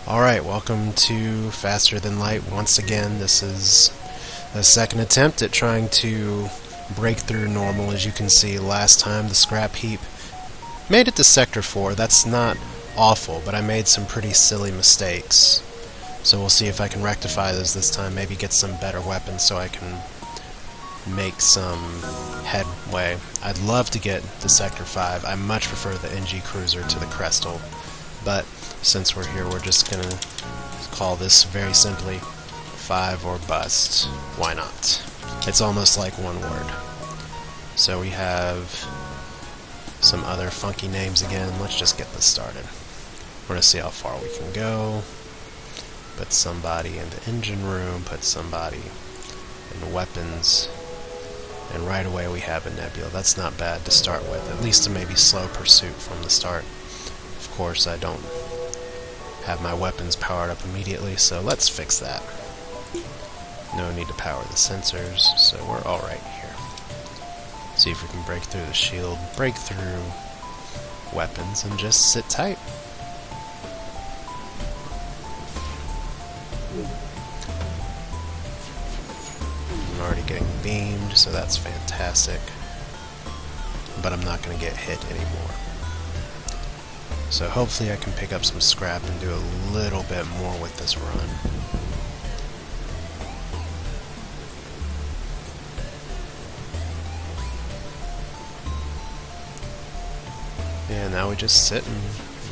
Alright, welcome to Faster Than Light. Once again, this is a second attempt at trying to break through normal. As you can see, last time the scrap heap made it to Sector 4. That's not awful, but I made some pretty silly mistakes. So we'll see if I can rectify those this time, maybe get some better weapons so I can make some headway. I'd love to get to Sector 5. I much prefer the NG Cruiser to the Crestal, but since we're here, we're just gonna call this very simply 5 or bust. Why not? It's almost like one word. So we have some other funky names again. Let's just get this started. We're gonna see how far we can go. Put somebody in the engine room, put somebody in weapons, and right away we have a nebula. That's not bad to start with, at least to maybe slow pursuit from the start. Of course, I don't have my weapons powered up immediately, so let's fix that. No need to power the sensors, so we're alright here. See if we can break through the shield, break through weapons, and just sit tight. I'm already getting beamed, so that's fantastic. But I'm not going to get hit anymore. So hopefully I can pick up some scrap and do a little bit more with this run. And now we just sit and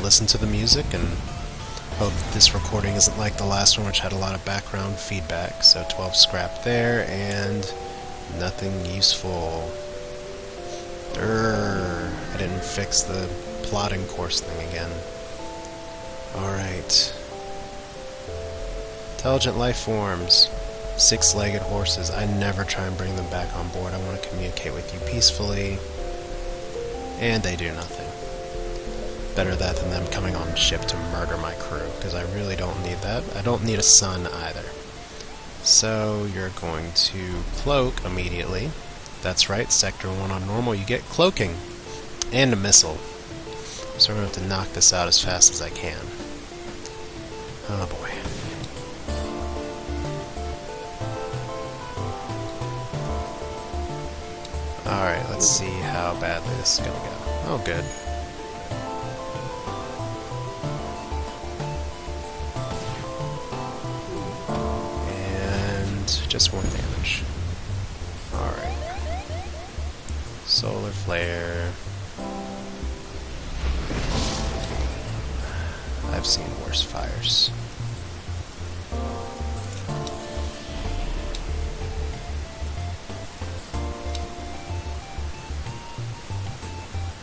listen to the music and hope this recording isn't like the last one, which had a lot of background feedback. So 12 scrap there and nothing useful. I didn't fix the plotting course thing again. Alright. Intelligent life forms. 6-legged horses. I never try and bring them back on board. I want to communicate with you peacefully. And they do nothing. Better that than them coming on ship to murder my crew, because I really don't need that. I don't need a sun either. So you're going to cloak immediately. That's right, Sector 1 on normal, you get cloaking. And a missile. So we're going to have to knock this out as fast as I can. Oh boy. Alright, let's see how badly this is going to go. Oh, good. And just 1 damage. Alright. Solar flare. I've seen worse fires.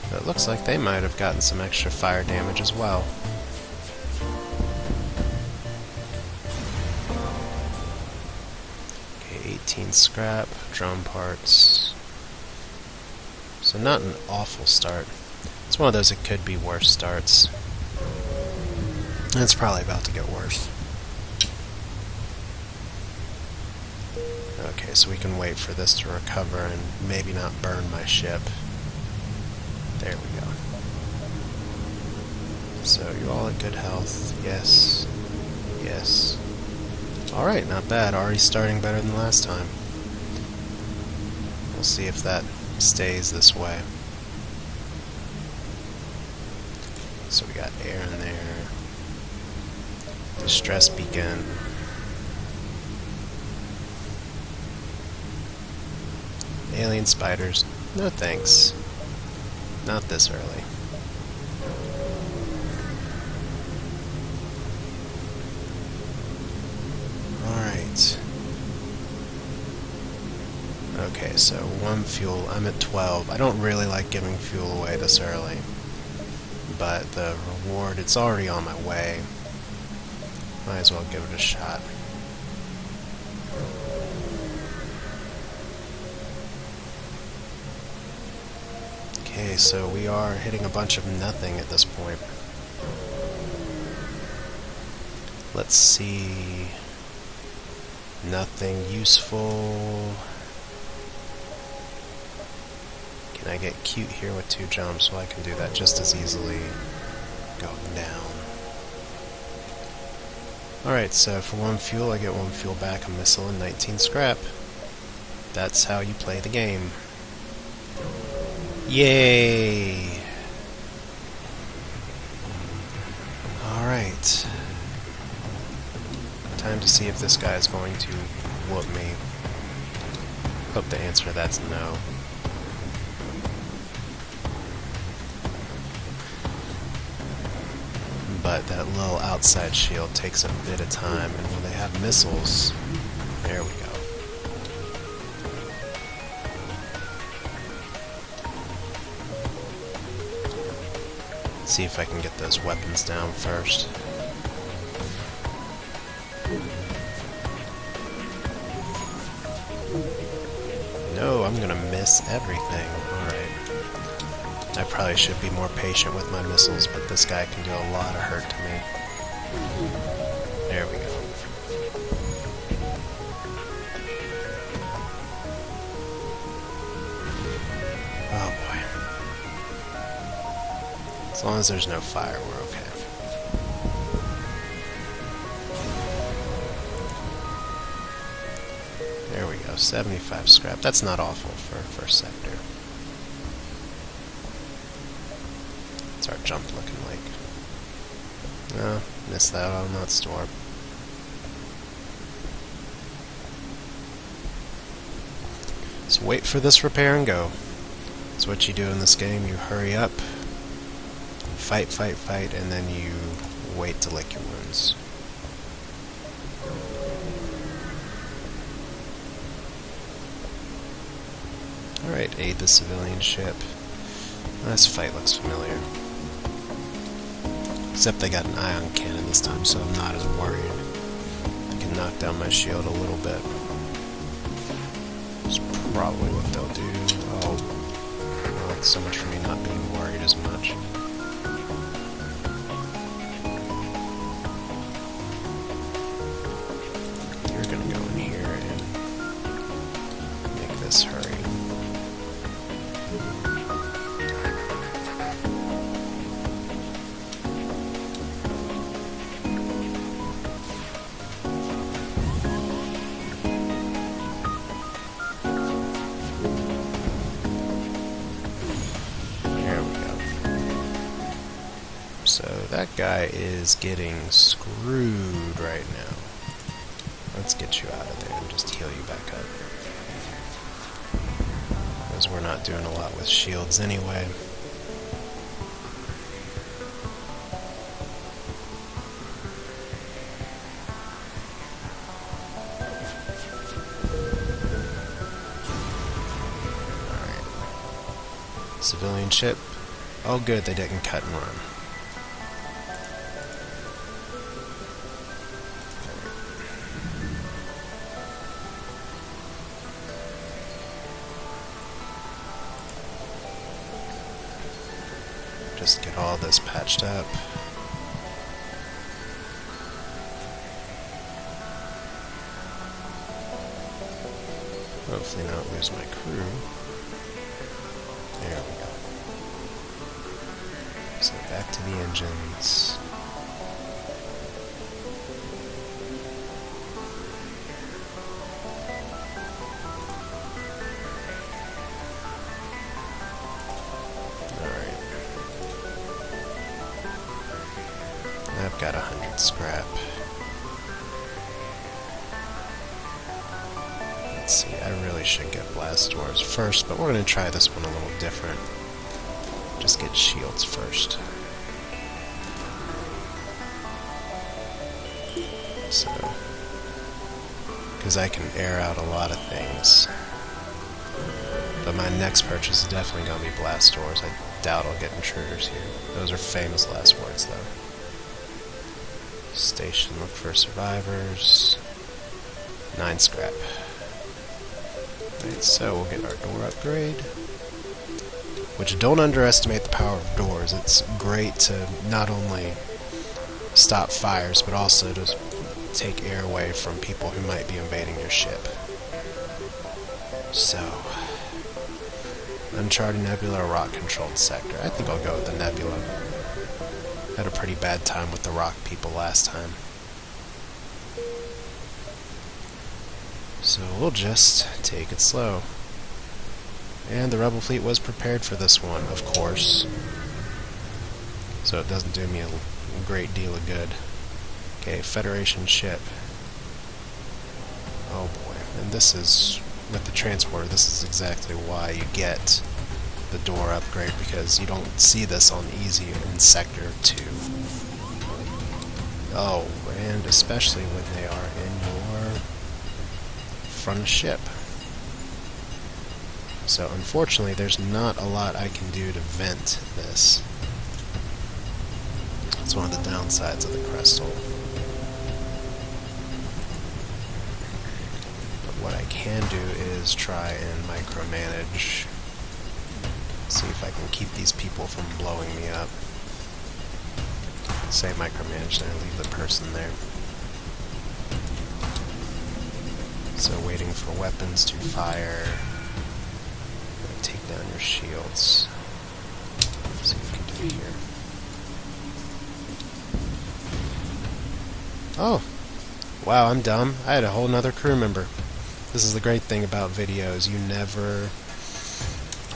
But it looks like they might have gotten some extra fire damage as well. Okay, 18 scrap, drone parts. So not an awful start. It's one of those that could be worse starts. And it's probably about to get worse. Okay, so we can wait for this to recover and maybe not burn my ship. There we go. So you're all at good health. Yes. Yes. Alright, not bad. Already starting better than last time. We'll see if that stays this way. So we got air in there. Distress beacon. Alien spiders. No thanks. Not this early. Alright. Okay, so 1 fuel. I'm at 12. I don't really like giving fuel away this early. But the reward, it's already on my way. Might as well give it a shot. Okay, so we are hitting a bunch of nothing at this point. Let's see. Nothing useful. Can I get cute here with 2 jumps? Well, I can do that just as easily going down. Alright, so for 1 fuel, I get 1 fuel back, a missile, and 19 scrap. That's how you play the game. Yay! Alright. Time to see if this guy is going to whoop me. Hope the answer to that's no. But that little outside shield takes a bit of time, and when they have missiles, there we go. See if I can get those weapons down first. No, I'm gonna miss everything. Alright. I probably should be more patient with my missiles, but this guy can do a lot of hurt to me. There we go. Oh boy. As long as there's no fire, we're okay. There we go, 75 scrap. That's not awful for first sector. What's our jump looking like? No, missed that on that storm. So wait for this repair and go. That's what you do in this game. You hurry up, fight, fight, fight, and then you wait to lick your wounds. Alright, aid the civilian ship. This fight looks familiar. Except they got an ion cannon this time, so I'm not as worried. I can knock down my shield a little bit. That's probably what they'll do. Oh, well, so much for me not being worried as much. You're gonna go in here and make this hurry. So that guy is getting screwed right now. Let's get you out of there and just heal you back up. Because we're not doing a lot with shields anyway. Alright. Civilian ship. Oh good, they didn't cut and run. Just get all this patched up. Hopefully not lose my crew. There we go. So back to the engines. I've got 100 scrap. Let's see, I really should get blast doors first, but we're going to try this one a little different. Just get shields first. So, because I can air out a lot of things. But my next purchase is definitely going to be blast doors. I doubt I'll get intruders here. Those are famous last words, though. Station, look for survivors. 9 scrap. Right, so we'll get our door upgrade. Which, don't underestimate the power of doors. It's great to not only stop fires, but also to take air away from people who might be invading your ship. So, Uncharted Nebula or rock-controlled sector? I think I'll go with the Nebula. Had a pretty bad time with the rock people last time. So we'll just take it slow. And the rebel fleet was prepared for this one, of course. So it doesn't do me a great deal of good. Okay, Federation ship. Oh boy. And this is, with the transporter, this is exactly why you get the door upgrade, because you don't see this on easy in Sector 2. Oh, and especially when they are in your front ship. So unfortunately there's not a lot I can do to vent this. It's one of the downsides of the Crystal. But what I can do is try and micromanage. See if I can keep these people from blowing me up. Say micromanage there, leave the person there. So waiting for weapons to fire. Take down your shields. Let's see what we can do here. Oh! Wow, I'm dumb. I had a whole nother crew member. This is the great thing about videos.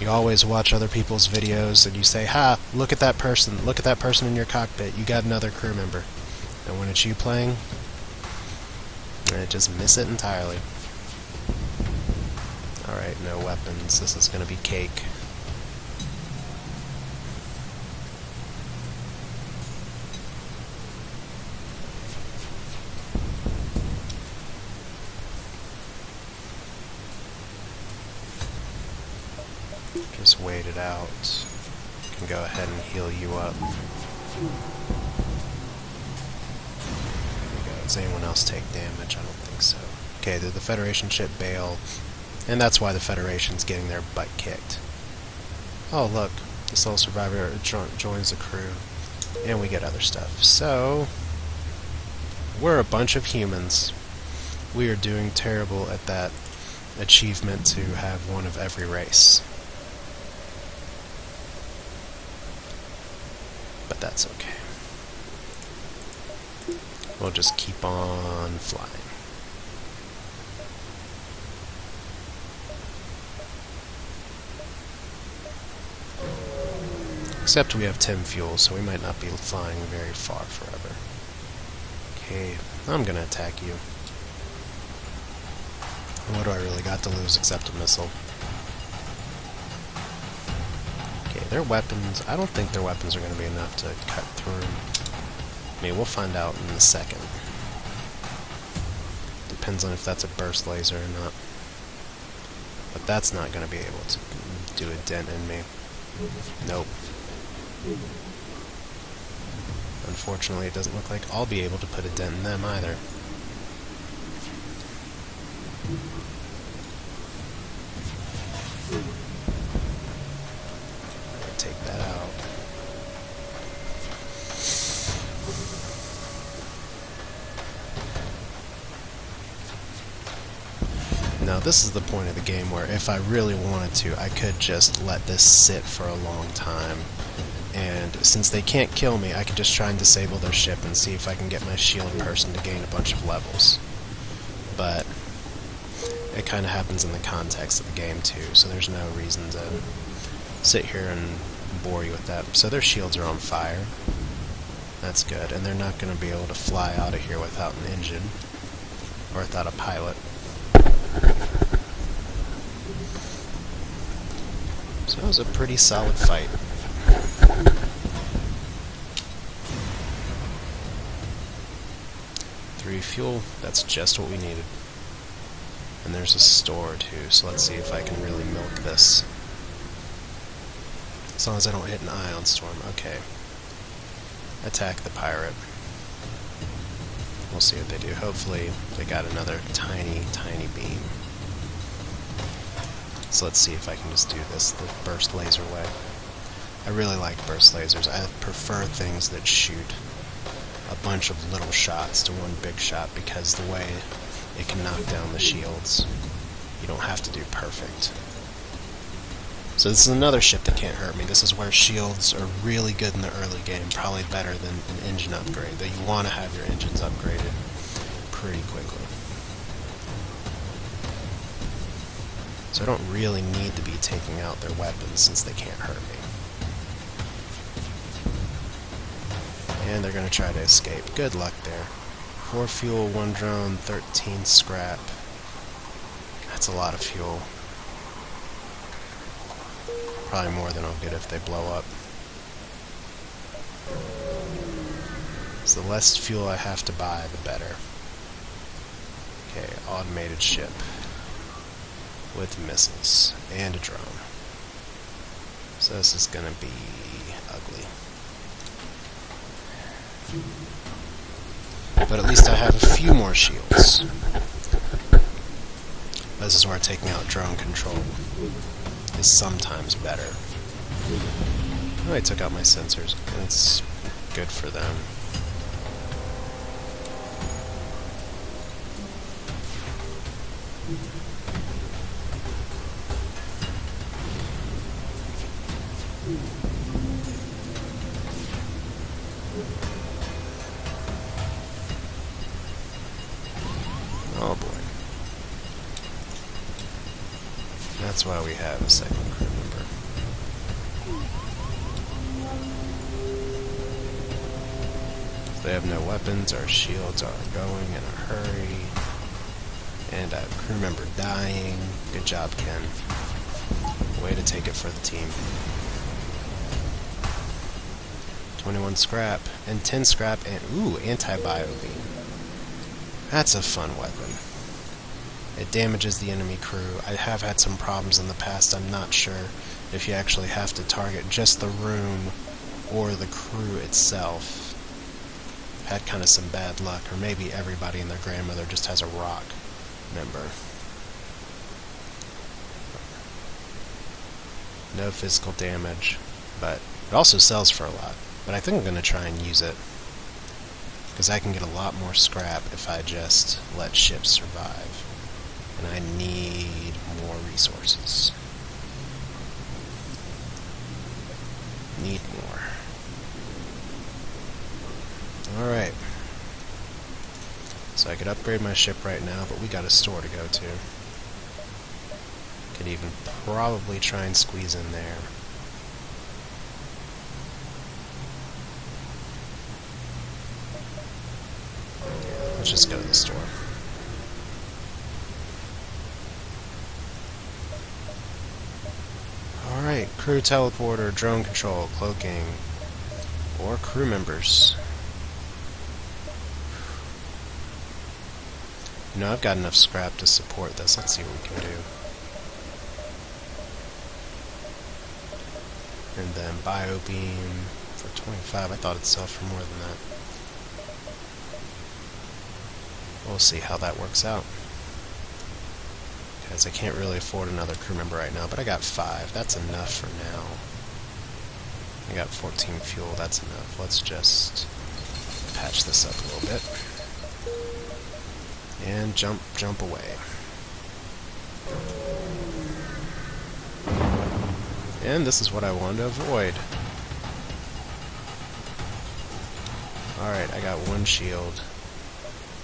You always watch other people's videos and you say, ha, look at that person in your cockpit, you got another crew member. And when it's you playing, just miss it entirely. Alright, no weapons. This is gonna be cake. Just wait it out. Can go ahead and heal you up. There we go. Does anyone else take damage? I don't think so. Okay, did the Federation ship bail? And that's why the Federation's getting their butt kicked. Oh, look. The sole survivor joins the crew. And we get other stuff. So, we're a bunch of humans. We are doing terrible at that achievement to have one of every race. But that's okay. We'll just keep on flying. Except we have 10 fuel, so we might not be flying very far forever. Okay, I'm gonna attack you. What do I really got to lose except a missile? Okay, their weapons, I don't think their weapons are gonna be enough to cut through. I mean, we'll find out in a second. Depends on if that's a burst laser or not. But that's not gonna be able to do a dent in me. Nope. Unfortunately, it doesn't look like I'll be able to put a dent in them either. Take that out. Now, this is the point of the game where if I really wanted to, I could just let this sit for a long time. And since they can't kill me, I could just try and disable their ship and see if I can get my shield person to gain a bunch of levels. But it kind of happens in the context of the game too, so there's no reason to sit here and bore you with that. So their shields are on fire. That's good, and they're not going to be able to fly out of here without an engine, or without a pilot. So it was a pretty solid fight. Fuel, that's just what we needed. And there's a store too, so let's see if I can really milk this. As long as I don't hit an ion storm. Okay. Attack the pirate. We'll see what they do. Hopefully they got another tiny, tiny beam. So let's see if I can just do this the burst laser way. I really like burst lasers. I prefer things that shoot a bunch of little shots to one big shot because the way it can knock down the shields, you don't have to do perfect. So this is another ship that can't hurt me. This is where shields are really good in the early game, probably better than an engine upgrade, though you want to have your engines upgraded pretty quickly. So I don't really need to be taking out their weapons since they can't hurt me. And they're going to try to escape. Good luck there. 4 fuel, 1 drone, 13 scrap. That's a lot of fuel. Probably more than I'll get if they blow up. So the less fuel I have to buy, the better. Okay, automated ship. With missiles. And a drone. So this is gonna be ugly. But at least I have a few more shields. This is where taking out drone control is sometimes better. Oh, I took out my sensors. That's good for them. Oh boy. That's why we have a second crew member. If they have no weapons, our shields are going in a hurry. And a crew member dying. Good job, Ken. Way to take it for the team. 21 scrap, and 10 scrap, and ooh, anti-bio beam. That's a fun weapon. It damages the enemy crew. I have had some problems in the past. I'm not sure if you actually have to target just the room or the crew itself. I've had kind of some bad luck, or maybe everybody and their grandmother just has a rock member. No physical damage, but it also sells for a lot. But I think I'm going to try and use it, because I can get a lot more scrap if I just let ships survive. And I need more resources. Need more. Alright. So I could upgrade my ship right now, but we got a store to go to. Could even probably try and squeeze in there. Let's just go to the store. Alright, crew teleporter, drone control, cloaking, or crew members. You know, I've got enough scrap to support this. Let's see what we can do. And then biobeam for 25. I thought it'd sell for more than that. We'll see how that works out. Because I can't really afford another crew member right now, but I got 5. That's enough for now. I got 14 fuel. That's enough. Let's just patch this up a little bit. And jump away. And this is what I wanted to avoid. Alright, I got 1 shield.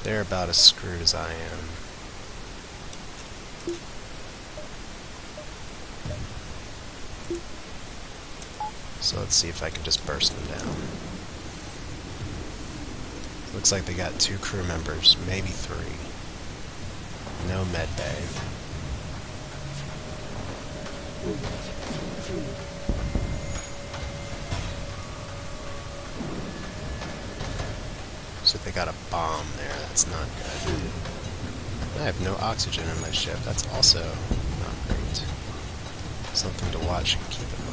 They're about as screwed as I am. So let's see if I can just burst them down. Looks like they got 2 crew members, maybe 3. No med bay. So they got a bomb there, that's not good. I have no oxygen in my ship, that's also not great. Something to watch and keep in mind.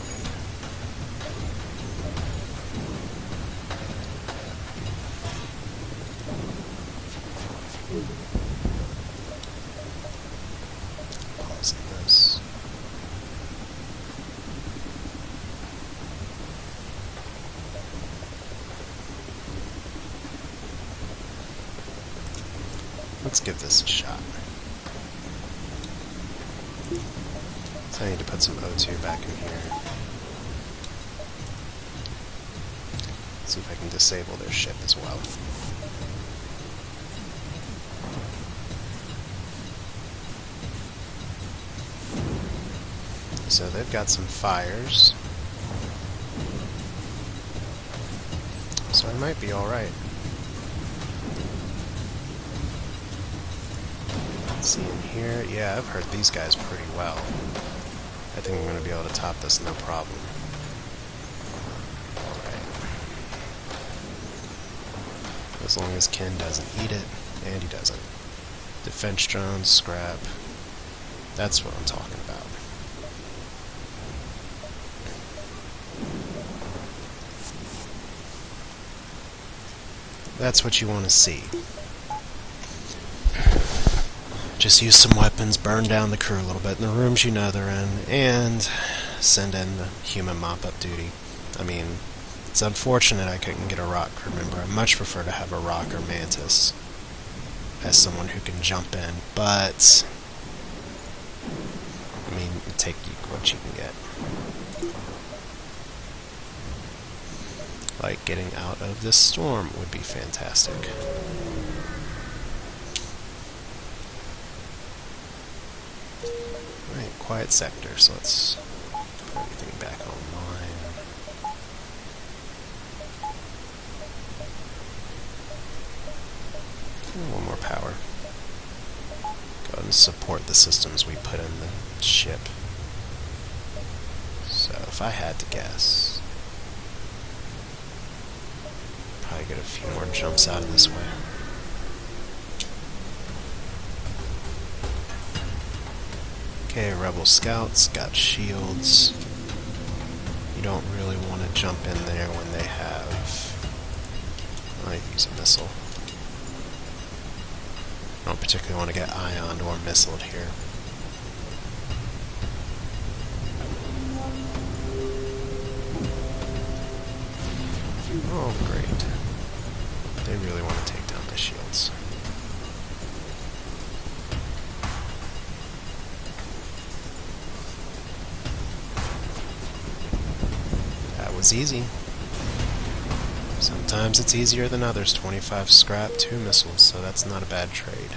Pausing this. Let's give this a shot. So I need to put some O2 back in here. See if I can disable their ship as well. So they've got some fires. So I might be alright. Let's see in here. Yeah, I've hurt these guys pretty well. I think I'm going to be able to top this no problem. Alright. As long as Ken doesn't eat it, and he doesn't. Defense drones, scrap. That's what I'm talking about. That's what you want to see. Just use some weapons, burn down the crew a little bit in the rooms you know they're in, and send in the human mop-up duty. I mean, it's unfortunate I couldn't get a rock crew member. I much prefer to have a rock or mantis as someone who can jump in, but I mean, take what you can get. Like getting out of this storm would be fantastic. Alright, quiet sector, so let's put everything back online. And one more power. Go ahead and support the systems we put in the ship. So if I had to guess, probably get a few more jumps out of this way. Okay, Rebel Scouts got shields. You don't really want to jump in there when they have... I use a missile. I don't particularly want to get ioned or missiled here. Oh, great. They really want to take down my shields. That was easy. Sometimes it's easier than others. 25 scrap, 2 missiles, so that's not a bad trade.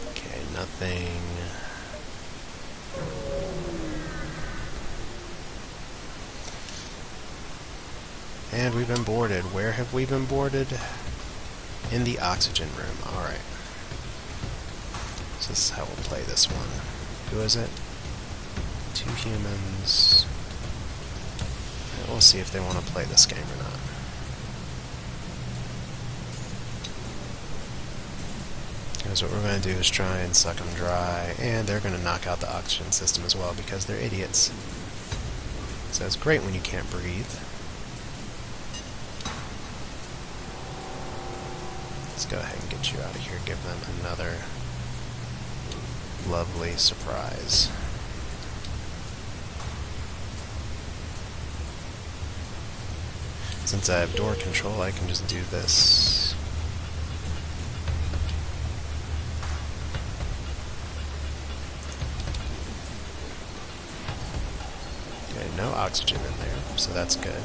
Okay, nothing. And we've been boarded. Where have we been boarded? In the oxygen room. Alright. So this is how we'll play this one. Who is it? 2 humans. And we'll see if they want to play this game or not. Because what we're going to do is try and suck them dry, and they're going to knock out the oxygen system as well because they're idiots. So it's great when you can't breathe. Let's go ahead and get you out of here, give them another lovely surprise. Since I have door control, I can just do this. Okay, no oxygen in there, so that's good.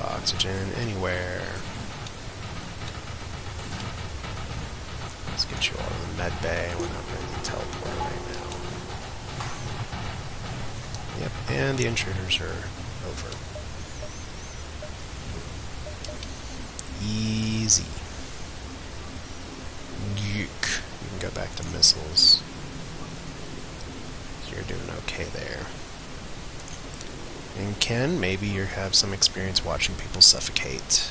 Oxygen anywhere. Let's get you all in the med bay. We're not ready to teleport right now. Yep, and the intruders are over. Easy. Yuck. You can go back to missiles. You're doing okay there. And Ken, maybe you have some experience watching people suffocate.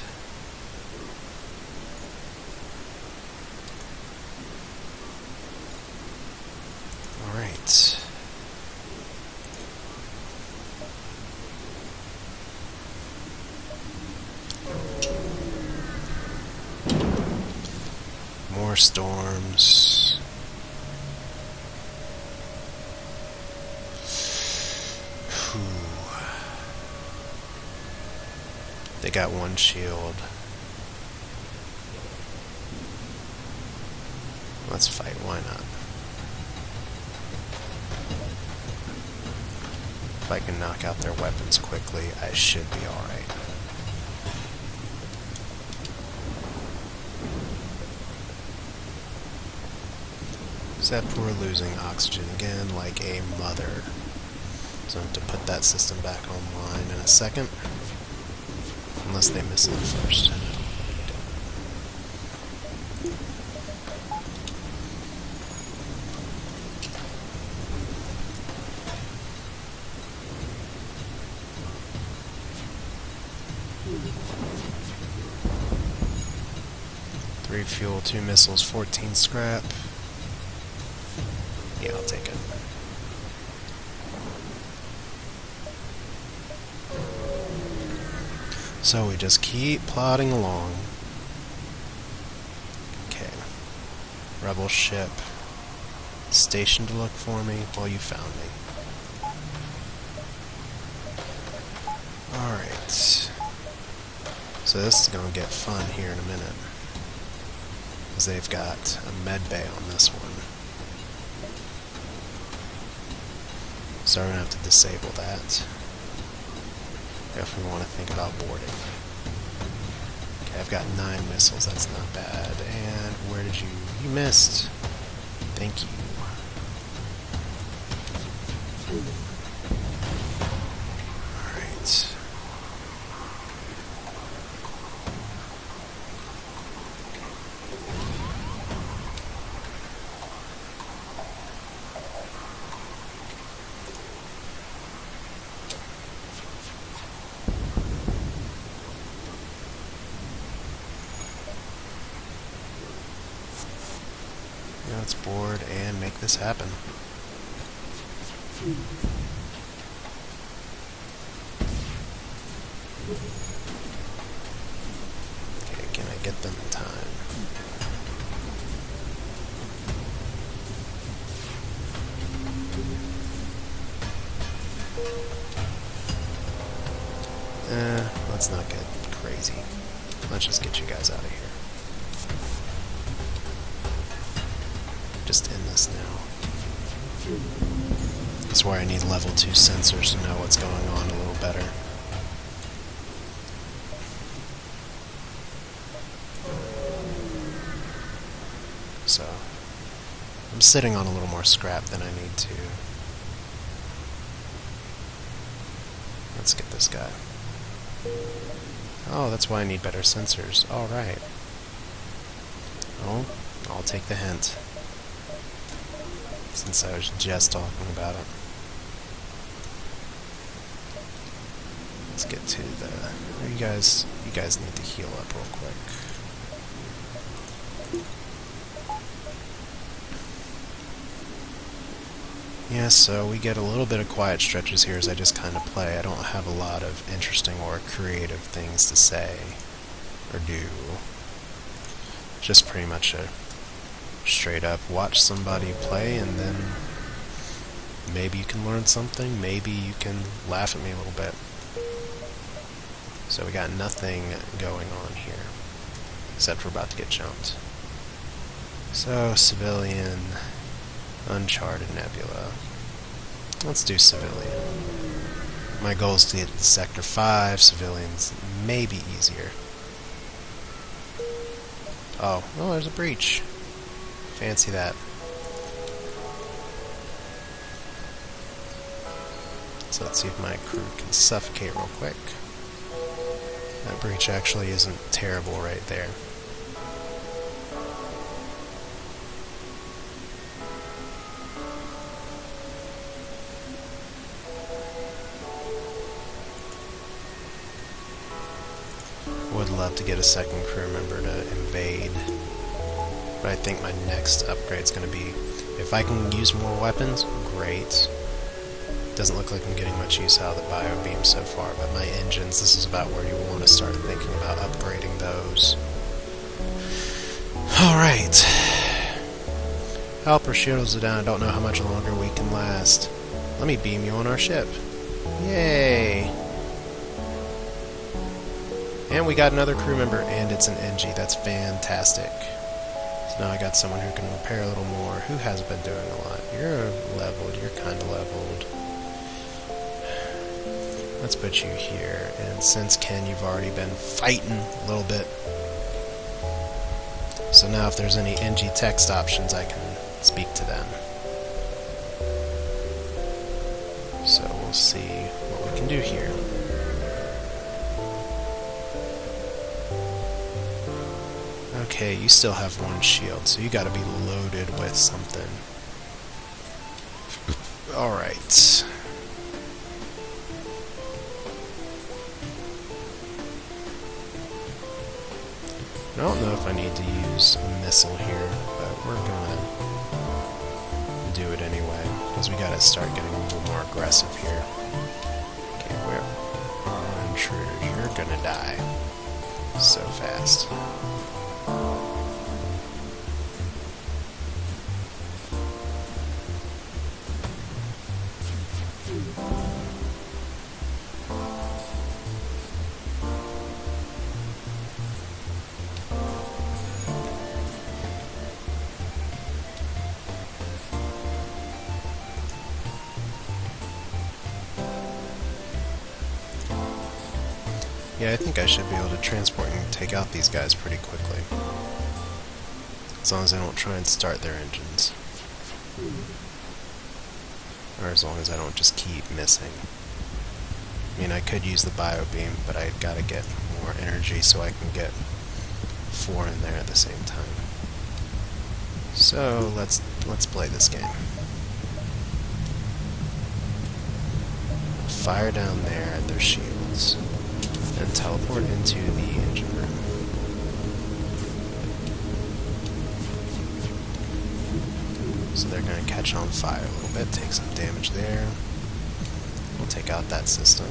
Alright. More storms. They got one shield. Let's fight, why not? If I can knock out their weapons quickly, I should be alright. Except we're losing oxygen again like a mother. So I have to put that system back online in a second. Unless they miss it first. 3 fuel, 2 missiles, 14 scrap. Yeah, I'll take it. So we just keep plodding along. Okay. Rebel ship. Station to look for me. Well, you found me. Alright. So this is going to get fun here in a minute. Because they've got a med bay on this one. So we're going to have to disable that. If we want to think about boarding. Okay, I've got 9 missiles, that's not bad. And where did you... You missed. Thank you. Alright. Let's board and make this happen. Okay, can I get them in time? Let's not get crazy. Let's just get you guys out of here. Just end this now. That's why I need level 2 sensors to know what's going on a little better. So, I'm sitting on a little more scrap than I need to. Let's get this guy. Oh, that's why I need better sensors. Alright. Oh, I'll take the hint. Since I was just talking about it. Let's get to the... You guys need to heal up real quick. Yeah, so we get a little bit of quiet stretches here as I just kind of play. I don't have a lot of interesting or creative things to say or do. Just pretty much a straight up watch somebody play, and then maybe you can learn something, maybe you can laugh at me a little bit. So we got nothing going on here, except we're about to get jumped. So, civilian, Uncharted Nebula. Let's do civilian. My goal is to get to Sector 5, civilians may be easier. Oh, there's a breach. Fancy that. So let's see if my crew can suffocate real quick. That breach actually isn't terrible right there. Would love to get a second crew member to invade. But I think my next upgrade is going to be, if I can use more weapons, great. Doesn't look like I'm getting much use out of the bio beam so far, but my engines, this is about where you want to start thinking about upgrading those. Alright. Helper shields are down. I don't know how much longer we can last. Let me beam you on our ship. Yay! And we got another crew member, and it's an NG. That's fantastic. So now I got someone who can repair a little more, who has been doing a lot. You're leveled, you're kind of leveled. Let's put you here, and since Ken, you've already been fighting a little bit. So now if there's any NG text options, I can speak to them. So we'll see what we can do here. Okay, you still have one shield, so you gotta be loaded with something. Alright. I don't know if I need to use a missile here, but we're gonna do it anyway, because we gotta start getting a little more aggressive here. Okay, where are intruders? You're gonna die so fast. Yeah, I think I should be able to transport and take out these guys pretty quickly. As long as I don't try and start their engines. Or as long as I don't just keep missing. I mean, I could use the bio beam, but I gotta get more energy so I can get 4 in there at the same time. So let's play this game. Fire down there at their shields. And teleport into the engine room. So they're going to catch on fire a little bit, take some damage there. We'll take out that system.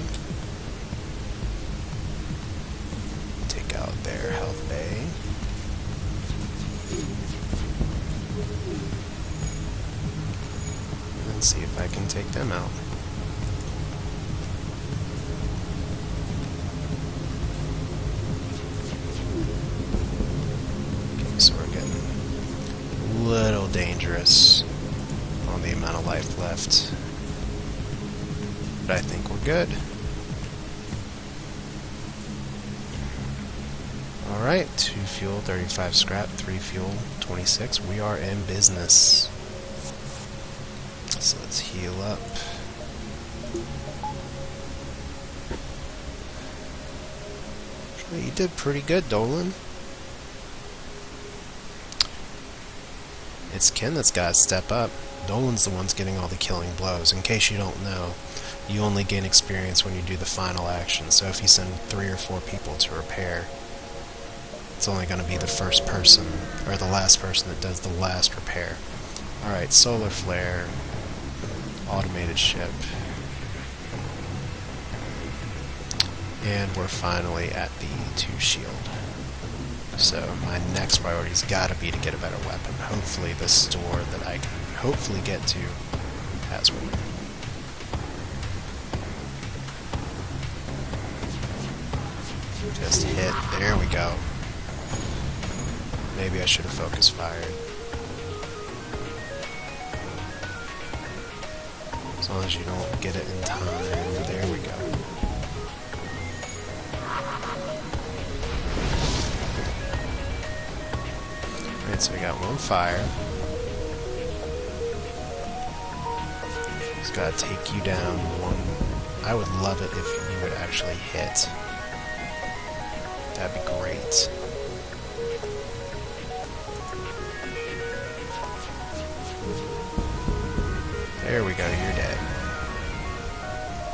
Take out their health bay. And see if I can take them out. So we're getting a little dangerous on the amount of life left. But I think we're good. Alright, 2 fuel, 35 scrap, 3 fuel, 26. We are in business. So let's heal up. Actually, you did pretty good, Dolan. It's Ken that's got to step up. Dolan's the one's getting all the killing blows. In case you don't know, you only gain experience when you do the final action. So if you send 3 or 4 people to repair, it's only going to be the first person, or the last person that does the last repair. Alright, solar flare, automated ship. And we're finally at the 2 shield. So my next priority's gotta be to get a better weapon. Hopefully the store that I can hopefully get to has one. Just hit. There we go. Maybe I should have focus fired. As long as you don't get it in time. There we go. Alright, so we got 1 fire. Just gotta take you down 1. I would love it if you would actually hit. That'd be great. There we go, you're dead.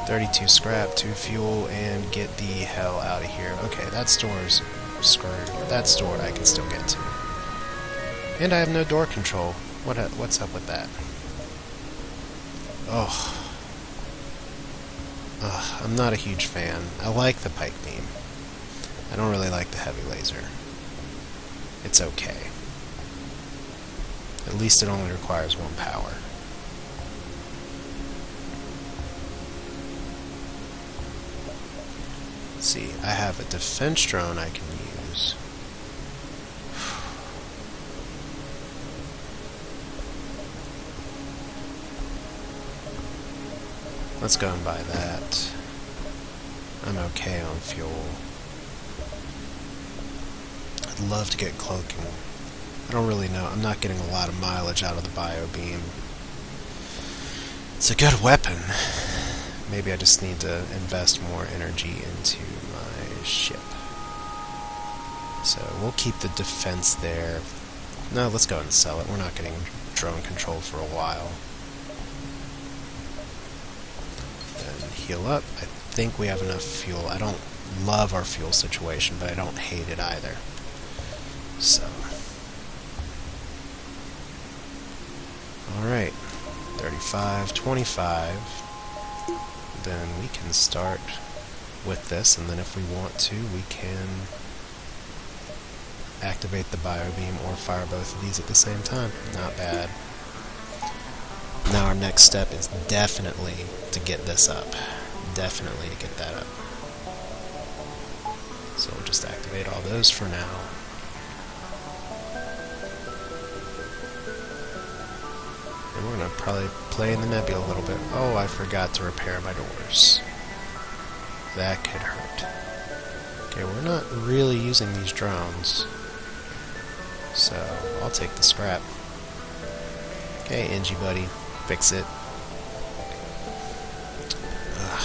32 scrap, 2 fuel, and get the hell out of here. Okay, that store's screwed. That store I can still get to. And I have no door control. What's up with that? Ugh, I'm not a huge fan. I like the pike beam. I don't really like the heavy laser. It's okay. At least it only requires 1 power. Let's see, I have a defense drone I can use. Let's go and buy that. I'm okay on fuel. I'd love to get cloaking. I don't really know. I'm not getting a lot of mileage out of the bio beam. It's a good weapon. Maybe I just need to invest more energy into my ship. So we'll keep the defense there. No, let's go ahead and sell it. We're not getting drone control for a while. Then heal up. I think we have enough fuel. I don't love our fuel situation, but I don't hate it either. So. Alright. 35, 25. Then we can start with this, and then if we want to, we can activate the bio beam or fire both of these at the same time. Not bad. Now our next step is definitely to get this up. Definitely to get that up. So we'll just activate all those for now. And we're going to probably play in the nebula a little bit. Oh, I forgot to repair my doors. That could hurt. Okay, we're not really using these drones. So, I'll take the scrap. Okay, Engie buddy, fix it. Ugh.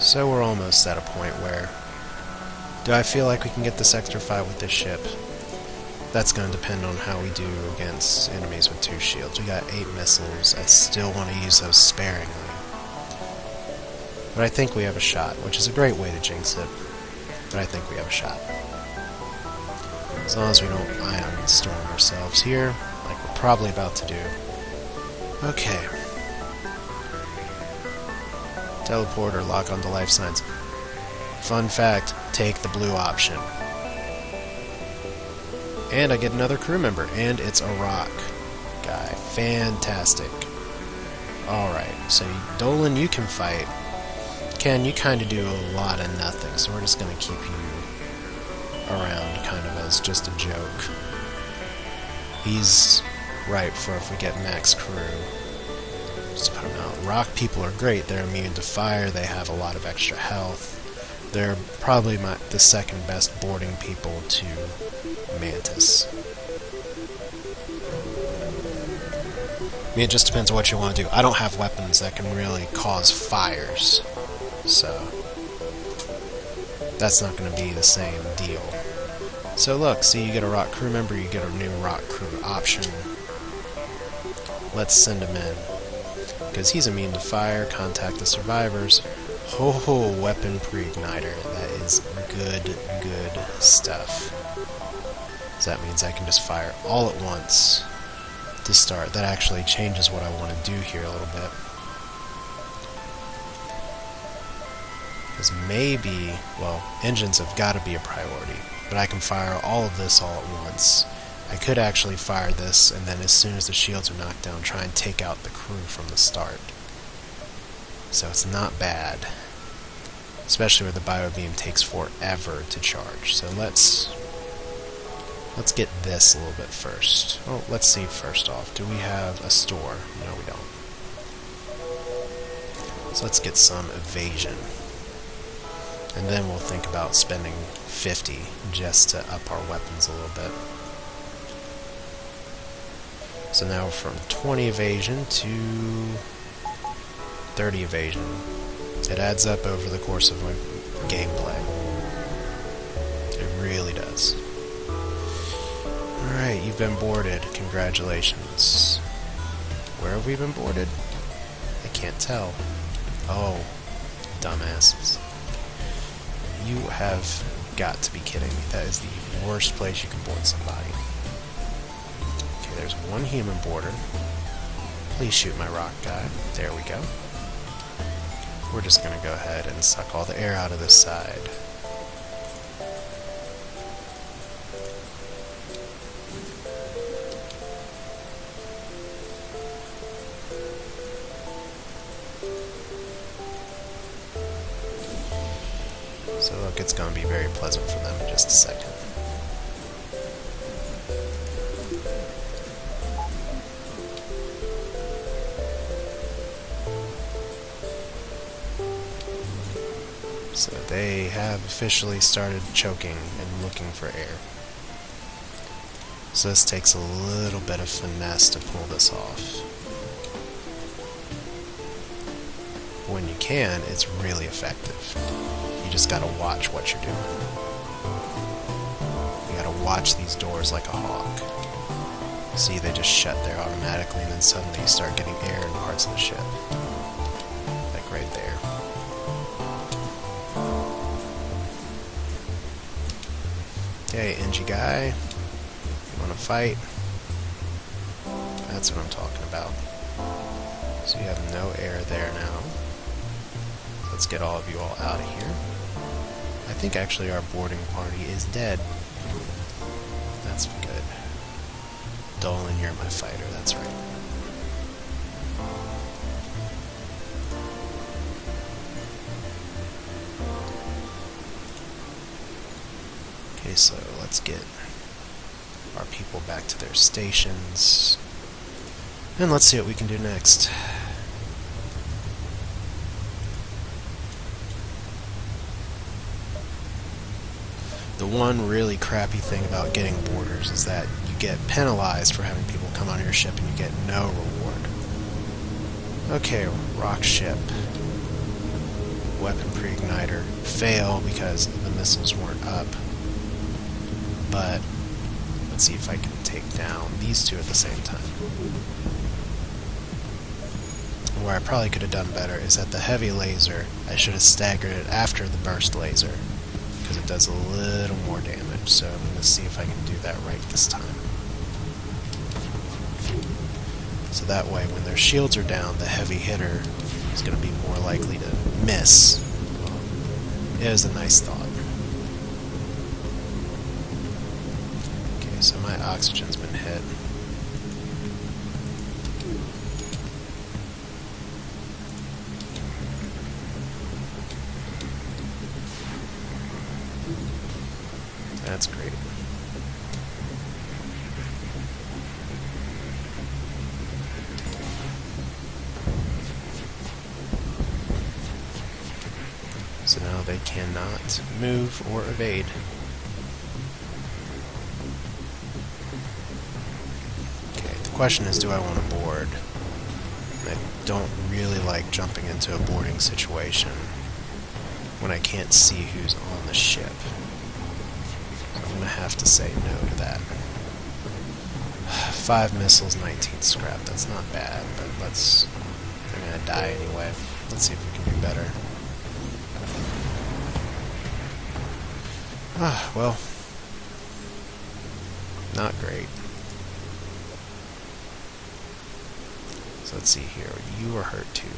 So we're almost at a point where... Do I feel like we can get this extra 5 with this ship? That's going to depend on how we do against enemies with 2 shields. We got 8 missiles. I still want to use those sparingly. But I think we have a shot, which is a great way to jinx it. But I think we have a shot. As long as we don't ion storm ourselves here, like we're probably about to do. Okay. Teleport or lock onto life signs. Fun fact, take the blue option. And I get another crew member, and it's a rock guy. Fantastic. Alright, so Dolan, you can fight. Ken, you kind of do a lot of nothing, so we're just going to keep you around kind of as just a joke. He's ripe for if we get max crew. Just put him out. Rock people are great. They're immune to fire. They have a lot of extra health. They're probably the second best boarding people to Mantis. I mean, it just depends on what you want to do. I don't have weapons that can really cause fires, so that's not going to be the same deal. So look, see, you get a rock crew member, you get a new rock crew option. Let's send him in. Because he's immune to fire, contact the survivors. Ho ho, weapon pre-igniter. That is good stuff. So that means I can just fire all at once to start. That actually changes what I want to do here a little bit. Because maybe, well, engines have got to be a priority, but I can fire all of this all at once. I could actually fire this, and then as soon as the shields are knocked down, try and take out the crew from the start. So it's not bad. Especially where the bio beam takes forever to charge. So let's get this a little bit first. Oh, let's see first off. Do we have a store? No, we don't. So let's get some evasion. And then we'll think about spending 50 just to up our weapons a little bit. So now from 20 evasion to 30 evasion. It adds up over the course of my gameplay. It really does. Alright, you've been boarded. Congratulations. Where have we been boarded? I can't tell. Oh, dumbasses. You have got to be kidding me. That is the worst place you can board somebody. Okay, there's one human boarder. Please shoot my rock guy. There we go. We're just going to go ahead and suck all the air out of this side. So look, it's going to be very pleasant for them in just a second. They have officially started choking and looking for air. So this takes a little bit of finesse to pull this off. When you can, it's really effective. You just gotta watch what you're doing. You gotta watch these doors like a hawk. See, they just shut there automatically, and then suddenly you start getting air in parts of the ship. Like right there. Okay, NG guy. You wanna fight? That's what I'm talking about. So you have no air there now. Let's get all of you all out of here. I think actually our boarding party is dead. That's good. Dolan, you're my fighter, that's right. Okay, so let's get our people back to their stations. And let's see what we can do next. The one really crappy thing about getting boarders is that you get penalized for having people come on your ship and you get no reward. Okay, rock ship. Weapon pre-igniter. Fail because the missiles weren't up. But let's see if I can take down these two at the same time. Where I probably could have done better is that the heavy laser, I should have staggered it after the burst laser, because it does a little more damage, so I'm going to see if I can do that right this time. So that way, when their shields are down, the heavy hitter is going to be more likely to miss. It was a nice thought. Okay, so my oxygen's been hit. That's great. So now they cannot move or evade. Okay, the question is, do I want to board? I don't really like jumping into a boarding situation when I can't see who's on the ship. I'm going to have to say no to that. 5 missiles, 19 scrap. That's not bad, but they're going to die anyway. Let's see if we can do better. Well, not great. So let's see here. You are hurt too.